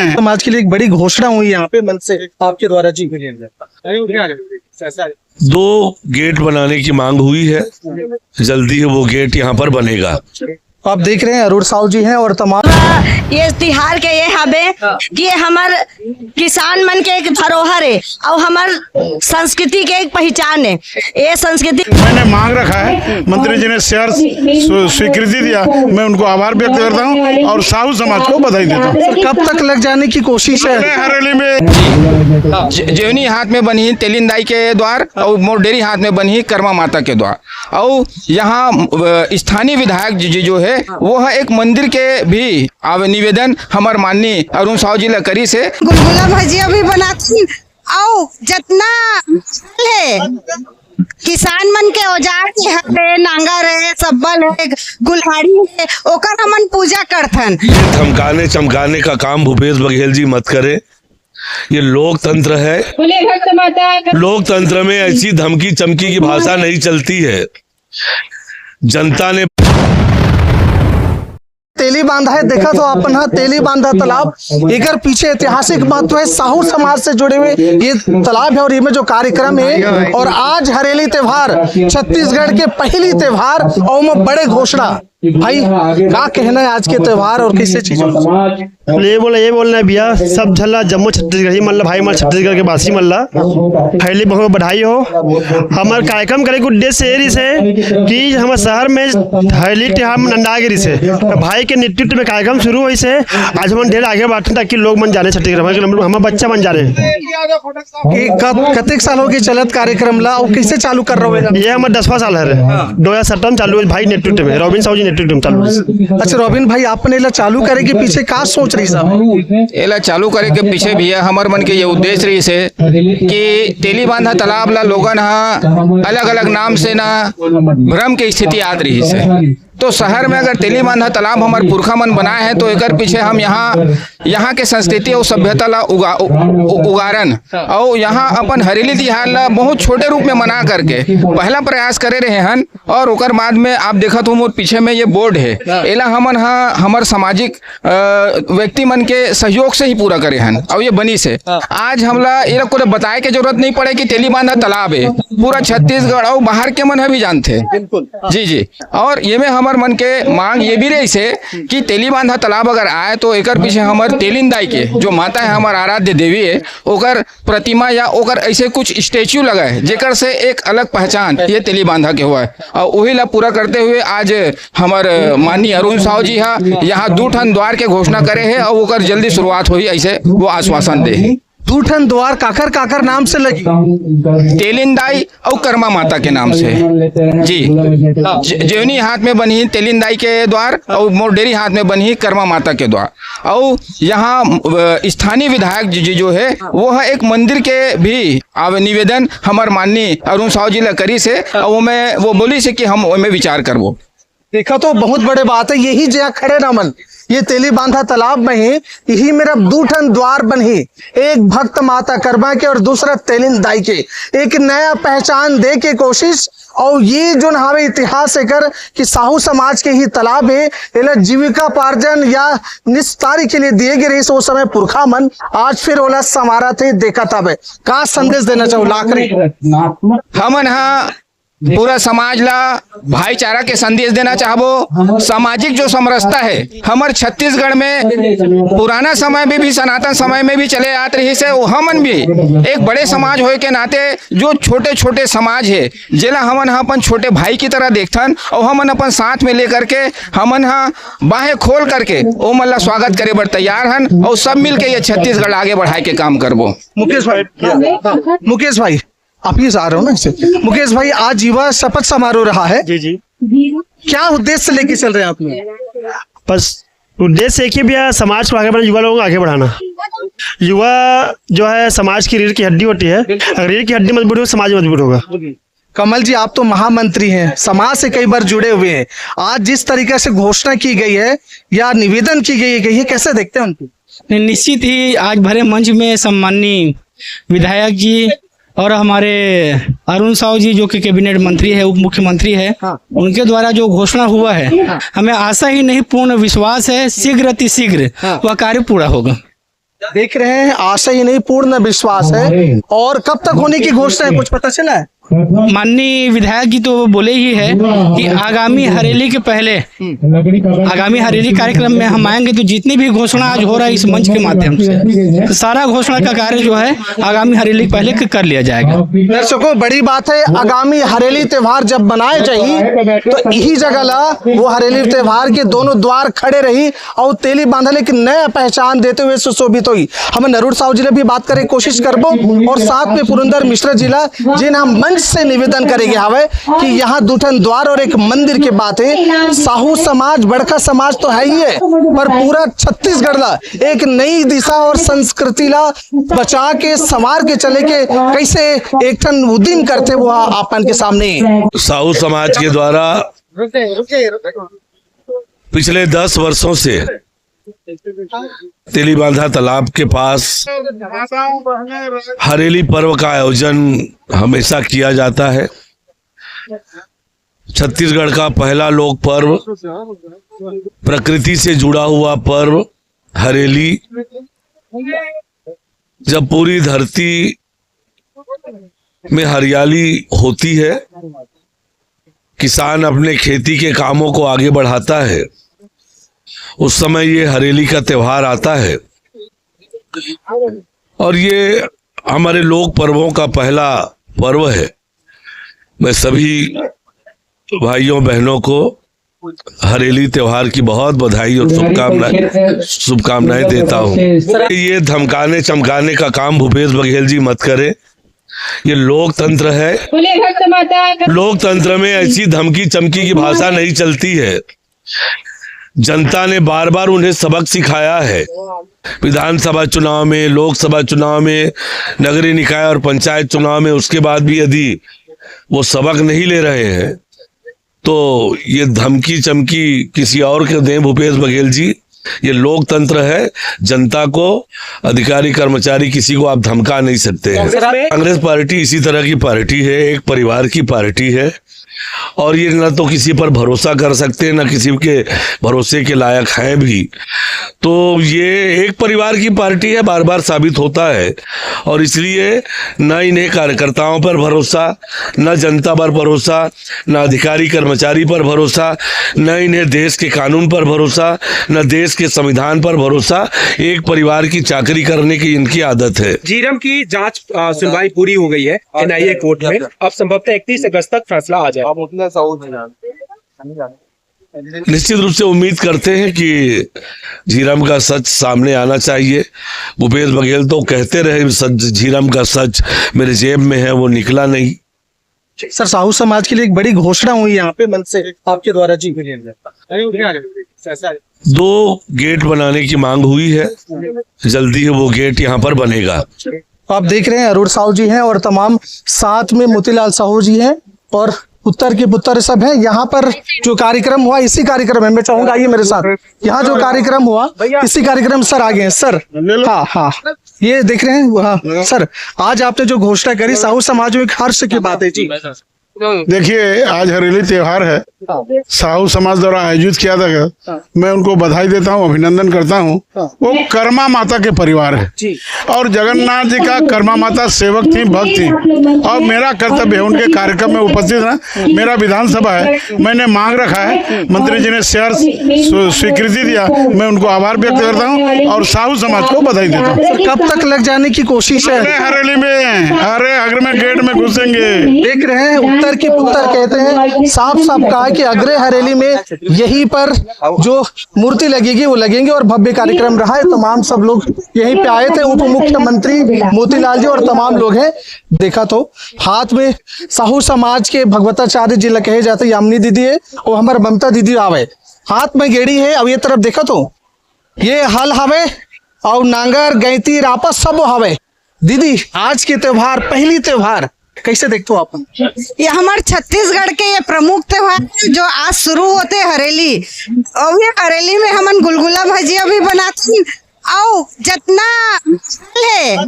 हैं। समाज के लिए एक बड़ी घोषणा हुई यहाँ पे मन से आपके द्वारा जी। 2 गेट बनाने की मांग हुई है, जल्दी वो गेट यहाँ पर बनेगा। आप देख रहे हैं अरुण साहू जी हैं और तमाम ये तिहार के ये हबे कि ये हमार किसान मन के एक धरोहर है और हमार संस्कृति के एक पहचान है। ये संस्कृति मैंने मांग रखा है, मंत्री जी ने शेयर स्वीकृति दिया, मैं उनको आभार व्यक्त करता हूँ और साहू समाज को बधाई देता हूँ। कब तक लग जाने की कोशिश है? हरेली में जेवनी हाथ में बनी तेलिंदाई के द्वार और मोरडेरी हाथ में बनी कर्मा माता के द्वार। और यहाँ स्थानीय विधायक जी जो है वो एक मंदिर के भी निवेदन हमार माननीय अरुण साहू जी लकड़ी से गुलगुला भजिया भी बनाती और जितना है किसान मन के औजार के है, नांगर है, सब्बल है, गुलहाड़ी है, ओकर हमन पूजा करथन। धमकाने चमकाने का काम भूपेश बघेल जी मत करे, ये लोकतंत्र है। लोकतंत्र में ऐसी धमकी चमकी की भाषा नहीं चलती है। जनता ने तेली बांधा है, देखा तो अपन हाँ तेली बांधा तालाब, एक पीछे ऐतिहासिक महत्व है। साहू समाज से जुड़े हुए ये तालाब है और ये में जो कार्यक्रम है और आज हरेली त्योहार छत्तीसगढ़ के पहली त्योहार और में बड़े घोषणा। भाई क्या कहना है आज के त्योहार और किससे चीजों ये बोलना है भैया, सब झल्ला जम्मू छत्तीसगढ़ ही मल्ला भाई हमारे छत्तीसगढ़ के वासी मल्ला हरेली बहुत बधाई हो। हमारे कार्यक्रम करे को उद्देश्य ये से कि हमारे शहर में हरेली त्योहार नंदागिरी से भाई के नेतृत्व में कार्यक्रम शुरू हुई से आज हम ढेर आगे बढ़ते ताकि लोग मन जाने छत्तीसगढ़ हमारे बच्चा मन जाने। कतेक साल हो गए चलत कार्यक्रम ला और कैसे चालू कर रहे हो? ये हमारा 10वां साल है, 2017 में चालू है भाई नेतृत्व में, रॉबिन साहू जी नेतृत्व में चालू है। अच्छा रॉबिन भाई, आपने इला चालू करे के पीछे क्या सोच रही साहब? एला चालू करे के पीछे भैया हमार मन के ये उद्देश्य रही से कि तेली बांधा तालाब ला लोगन अलग अलग नाम से ना भ्रम की स्थिति आत रही से। तो शहर में अगर तेली बांधा तालाब हमारे पुरखा मन बनाए हैं तो एक पीछे हम यहाँ के संस्कृति और सभ्यता ला उगारन और यहाँ अपन हरेली तिहार ला बहुत छोटे रूप में मना करके पहला प्रयास करे रहे हन। और ओकर बाद में आप देखा तो मोर पीछे में ये बोर्ड है, एला हमन हमार सामाजिक व्यक्ति मन के सहयोग से ही पूरा करे हन और ये बनी से आज हमला ये को बताए के जरूरत नहीं पड़े कि तेली बांधा तालाब है, पूरा छत्तीसगढ़ और बाहर के मन भी जानते। जी। और ये में हमार मन के मांग ये भी रही से कि तेली बांधा तालाब अगर आए तो एक पीछे हमार तेलिंदाई के जो माता है हमार आराध्य देवी है ओकर प्रतिमा या ओकर ऐसे कुछ स्टेच्यू लगा है जेकर से एक अलग पहचान ये तेली बांधा के हुआ है। और वही ला पूरा करते हुए आज हमार माननीय अरुण साहू जी यहाँ 2 ठन द्वार के घोषणा करे है और ओकर जल्दी शुरुआत हुई ऐसे वो आश्वासन दे। 2 ठन द्वार काकर नाम से लगी? तेलिंदाई और कर्मा माता के नाम से जी। जेवनी हाथ में बनी तेलिंदाई के द्वार और मोरडेरी हाथ में बनी कर्मा माता के द्वार। और यहाँ स्थानीय विधायक जी जो है वो एक मंदिर के भी निवेदन हमार माननीय अरुण साहू जी लकड़ी से और वो बोली से कि हम में विचार करबो। देखा तो बहुत बड़े बात है, यही जगह खड़े ना मन ये तेली बांधा तालाब में ही यही मेरा 2 ठन द्वार बनी, एक भक्त माता कर्मा के और दूसरा तेलिंदाई के, एक नया पहचान दे के कोशिश। और ये जो हमें इतिहास है कर कि साहू समाज के ही तालाब है एला जीविका पार्जन या निस्तारी के लिए दिए गए रही वो समय पुरखा मन आज फिर ओला समारा थे देखा तब का संदेश देना चाहो लाकरी हमन पूरा समाज ला भाईचारा के संदेश देना चाहबो। सामाजिक जो समरसता है हमारे छत्तीसगढ़ में पुराना समय में भी सनातन समय में भी चले आते रही से हमन भी एक बड़े समाज होए के नाते जो छोटे छोटे समाज है जेला हमन अपन छोटे भाई की तरह देखथन और हमन अपन साथ में लेकर के हमन बाहें खोल करके ओ मन ला स्वागत करे बर तैयार हन और सब मिल के ये छत्तीसगढ़ आगे बढ़ाए के काम करबो। मुकेश भाई आप ही आ रहे हो ना इससे। मुकेश भाई आज युवा शपथ समारोह रहा है जी। क्या उद्देश्य लेके चल रहे हैं आप लोग? बस उद्देश्य एक ही भैया, समाज को आगे बढ़ाना, युवा लोगों को आगे बढ़ाना। युवा जो है समाज की रीढ़ की हड्डी होती है, अगर रीढ़ की हड्डी मजबूत होगी समाज मजबूत होगा। कमल जी आप तो महामंत्री हैं, समाज से कई बार जुड़े हुए हैं, आज जिस तरीके से घोषणा की गई है या निवेदन की गई है कैसे देखते हैं उनको? निश्चित ही आज भरे मंच में सम्माननीय विधायक जी और हमारे अरुण साहू जी जो कि कैबिनेट मंत्री है, उप मुख्यमंत्री है, उनके द्वारा जो घोषणा हुआ है हमें आशा ही नहीं पूर्ण विश्वास है शीघ्र अतिशीघ्र वह कार्य पूरा होगा। देख रहे हैं, आशा ही नहीं पूर्ण विश्वास है। और कब तक होने की घोषणा है, कुछ पता चला है? माननीय विधायक जी तो बोले ही है कि आगामी हरेली के पहले, आगामी हरेली कार्यक्रम में हम आएंगे तो जितनी भी घोषणा आज हो रहा है इस मंच के माध्यम से, तो सारा घोषणा का कार्य जो है आगामी हरेली पहले कर लिया जाएगा। दर्शकों, बड़ी बात है, आगामी हरेली त्योहार जब बनाए जाही तो यही जगह ला वो हरेली त्योहार के दोनों द्वार खड़े रही और तेली बांधल एक नया पहचान देते हुए सुशोभित हुई। हम नरूर साहू जिले भी बात करे कोशिश करबो और साथ में पुरंदर मिश्रा जिला जिन हम मंच से निवेदन करेंगे हवे कि यहाँ दूठन द्वार और एक मंदिर के बात है। साहू समाज बड़का समाज तो है ही है, पर पूरा छत्तीसगढ़ ला एक नई दिशा और संस्कृति ला बचा के संवार के चले के कैसे एक ठन उद्यम करते वो आपन के सामने। साहू समाज के द्वारा पिछले 10 वर्षों से तेलीबांधा तालाब के पास हरेली पर्व का आयोजन हमेशा किया जाता है। छत्तीसगढ़ का पहला लोक पर्व, प्रकृति से जुड़ा हुआ पर्व हरेली, जब पूरी धरती में हरियाली होती है, किसान अपने खेती के कामों को आगे बढ़ाता है, उस समय ये हरेली का त्योहार आता है। और ये हमारे लोक पर्वों का पहला पर्व है। मैं सभी भाइयों बहनों को हरेली त्योहार की बहुत बधाई और शुभकामनाएं देता हूँ। ये धमकाने चमकाने का काम भूपेश बघेल जी मत करें। ये लोकतंत्र है, लोकतंत्र में ऐसी धमकी चमकी की भाषा नहीं चलती है। जनता ने बार बार उन्हें सबक सिखाया है। विधानसभा चुनाव में, लोकसभा चुनाव में, नगरीय निकाय और पंचायत चुनाव में, उसके बाद भी यदि वो सबक नहीं ले रहे हैं तो ये धमकी चमकी किसी और के दें भूपेश बघेल जी। ये लोकतंत्र है, जनता को, अधिकारी कर्मचारी किसी को आप धमका नहीं सकते हैं। कांग्रेस पार्टी इसी तरह की पार्टी है, एक परिवार की पार्टी है और ये न तो किसी पर भरोसा कर सकते, न किसी के भरोसे के लायक है भी। तो ये एक परिवार की पार्टी है, बार बार साबित होता है। और इसलिए न इन्हें कार्यकर्ताओं पर भरोसा, न जनता पर भरोसा, न अधिकारी कर्मचारी पर भरोसा, न इन्हें देश के कानून पर भरोसा, न देश के संविधान पर भरोसा। एक परिवार की चाकरी करने की इनकी आदत है। झीरम की जांच सुनवाई पूरी हो गई है NIA कोर्ट में। अब संभवतः 31 अगस्त तक फैसला आ जाए। निश्चित रूप से उम्मीद करते हैं कि झीरम का सच सामने आना चाहिए। भूपेश बघेल तो कहते रहे सच, झीरम का सच मेरे जेब में है, वो निकला नहीं। सर, साहू समाज के लिए एक बड़ी घोषणा हुई यहाँ पे मंच से आपके द्वारा जी। 2 गेट बनाने की मांग हुई है, जल्दी ही वो गेट यहाँ पर बनेगा। आप देख रहे हैं अरुण साहू जी हैं और तमाम साथ में मोतीलाल साहू जी हैं और उत्तर के पुत्र सब हैं। यहाँ पर जो कार्यक्रम हुआ, इसी कार्यक्रम में मैं चाहूंगा आइए मेरे साथ। यहाँ जो कार्यक्रम हुआ इसी कार्यक्रम सर आगे हैं सर। हाँ हाँ, ये देख रहे हैं। हाँ सर, आज आपने जो घोषणा करी साहू समाज में एक हर्ष की बात है जी। देखिए, आज हरेली त्योहार है, साहू समाज द्वारा आयोजित किया था। मैं उनको बधाई देता हूँ, अभिनंदन करता हूँ। वो कर्मा माता के परिवार है और जगन्नाथ जी का कर्मा माता सेवक थी, भक्त थी और मेरा कर्तव्य है उनके कार्यक्रम में उपस्थित रहना। मेरा विधानसभा है, मैंने मांग रखा है, मंत्री जी ने शेयर स्वीकृति दिया, मैं उनको आभार व्यक्त करता हूँ और साहू समाज को बधाई देता हूँ। कब तक लग जाने की कोशिश है? हरेली में, अगर में गेट में घुसेंगे। देख रहे हैं उत्तर के पुत्र कहते हैं, साफ साफ कहा कि अग्रे हरेली में यहीं पर जो मूर्ति लगेगी वो लगेंगे और भव्य कार्यक्रम रहा है। तमाम सब लोग यहीं पे आए थे, उप मुख्यमंत्री मोतीलाल जी और तमाम लोग हैं। देखा तो हाथ में साहू समाज के भगवताचार्य जी कहे जाते यामिनी दीदी है और हमारे ममता दीदी आवे, हाथ में गेड़ी है। अब ये तरफ देखा तो ये हल हवे और नांगर गैती रापा सब हवे। दीदी, आज के त्योहार, पहली त्योहार कैसे देखते हो आप? ये हमारे छत्तीसगढ़ के ये प्रमुख त्योहार जो आज शुरू होते हरेली, और ये हरेली में हमन गुलगुला भजिया भी बनाते। और जितना है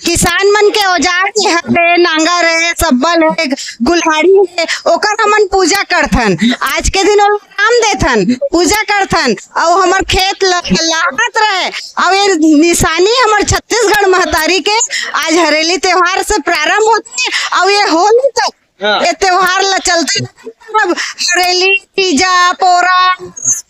किसान मन के औजार के हरे नांगर है सब्बल है गुल्हाड़ी है ओकर हमन पूजा करथन। आज के दिन नाम देथन पूजा करथन और हमर खेत लागत रहे और ये निशानी हमर छत्तीसगढ़ महतारी के आज हरेली त्योहार से प्रारंभ होते और ये होली तक ये त्योहार ला चलते हरेली तीजा पोरा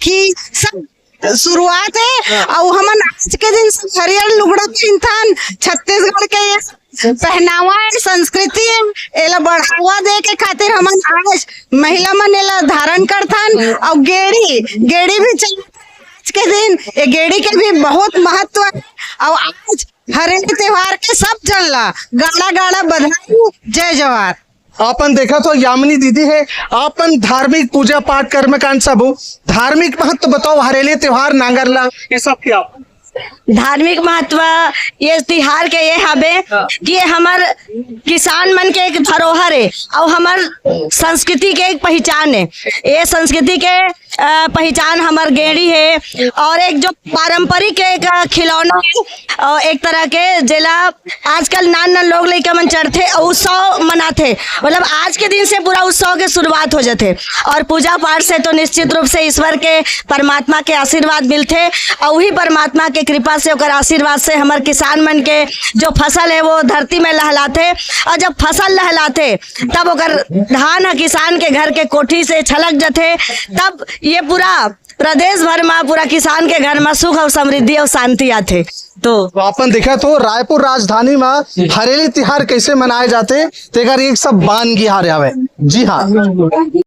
की सब शुरुआत है और हमन आज के दिन हरियर लुगड़ा पहनथन छत्तीसगढ़ के ये पहनावा है संस्कृति है एला बढ़ावा दे के खातिर हमन आज महिला मन एला धारण करथन और गेड़ी भी चल आज के दिन ये गेड़ी के भी बहुत महत्व है और आज हरेली त्योहार के सब जन ला गाड़ा गाड़ा बधाई जय जवाहर। आपन देखा तो यामिनी दीदी है आपन धार्मिक पूजा पाठ कर्मकांड सब हो। धार्मिक महत्व बताओ हरेली त्योहार नांगरला ये सब क्या धार्मिक महत्व ये तिहार के ये हबे कि ये हमार किसान मन के एक धरोहर है और हमार संस्कृति के एक पहचान है। ये संस्कृति के पहचान हमार गेड़ी है और एक जो पारंपरिक एक खिलौना है और एक तरह के जिला आजकल नान लोग लेकर मन चढ़ते और उत्सव मनाते मतलब आज के दिन से पूरा उत्सव के शुरुआत हो जाते और पूजा पाठ से तो निश्चित रूप से ईश्वर के परमात्मा के आशीर्वाद मिलते और वही परमात्मा के कृपा से और आशीर्वाद से हमारे किसान मन के जो फसल है वो धरती में लहलाते और जब फसल लहलाते तब ओकर धान किसान के घर के कोठी से छलक जाते तब ये पूरा प्रदेश भर में पूरा किसान के घर में सुख और समृद्धि और शांति आते। तो अपन देखा तो रायपुर राजधानी में हरेली तिहार कैसे मनाए जाते तेकर एक सब बान की हार आवे। जी हाँ।